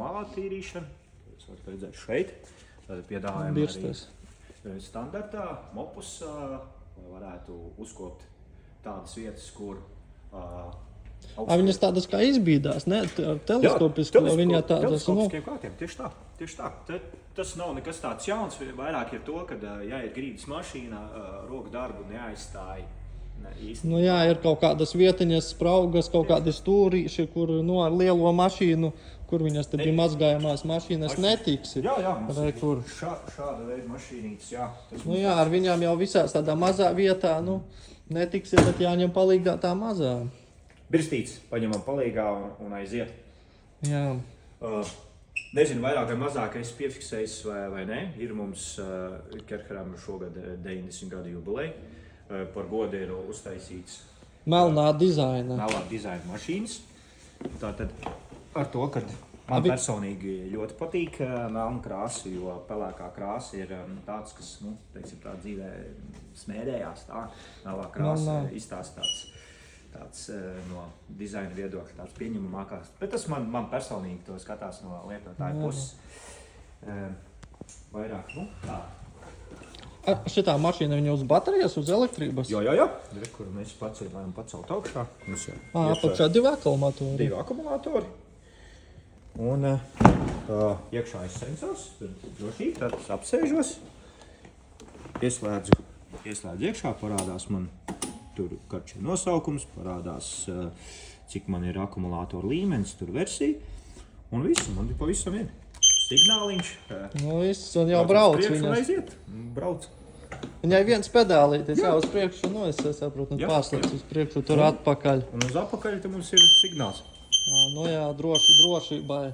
manuālā tīrīšana. Jūs varat redzēt šeit. Tad piedāvājam arī standartā mopus, lai varētu uzkopt tādas vietas, kur Viņas tādas kā izbīdās, ne? Teleskopiski, lai viņā tādas... Teleskopiskiem kārtiem, tieši tā. Tas nav nekas tāds jauns, vairāk ir to, kad jāiet grīdas mašīnā, roku darbu neaizstāja. Nu jā, ir kaut kādas vietiņas, spraugas, kaut kādi stūrīši, kur ar lielo mašīnu, kur viņas te bija mazgājamās mašīnas, netiks. Jā, mums ir šāda veida mašīnītes, jā. Nu jā, ar viņām jau visās tādā mazā vietā, netiks, bet jāņem palīgā tā mazā. Birstīts paņemam palīgā un aiziet. Jā. Nezinu, vairāk vai mazāk es piefiksējis vai ne. Ir mums Kerheram šogad 90 gadu jubileja. Par godu ir uztaisīts melnā dizaina mašīnas. Tātad ar to, kad man personīgi ļoti patīk melna krāsa, jo pelēkā krāsa ir tāds, kas, teiksim, tā dzīvē smēdējās tā. Melnā krāsa izstāstāts tāds no dizaina viedokļa, tāds pieņemamākās. Bet tas man personīgi to skatās no lietotāja puses. Vairāk, tā. Šitā mašīna viņa uz baterijas, uz elektrības? Jā. Kur mēs varam pacelt augšā. Apakšā 2 akumulatori. 2 akumulatori. Un iekšā ir sensors, tur drošība, tad apsēžos. Ieslēdzu iekšā, parādās man tur karču nosaukums, parādās, cik man ir akumulātoru līmenis, tur versija. Un viss, man ir pavisam vien. Signāliņš. Viss, un jau brauc viņas. Aiziet, brauc. Viņai viens pedālītis jau uz priekšu, es saprotu, pārslēdz uz priekšu, tur atpakaļ. Un uz apakaļ te mums ir signāls. Jā, drošībai.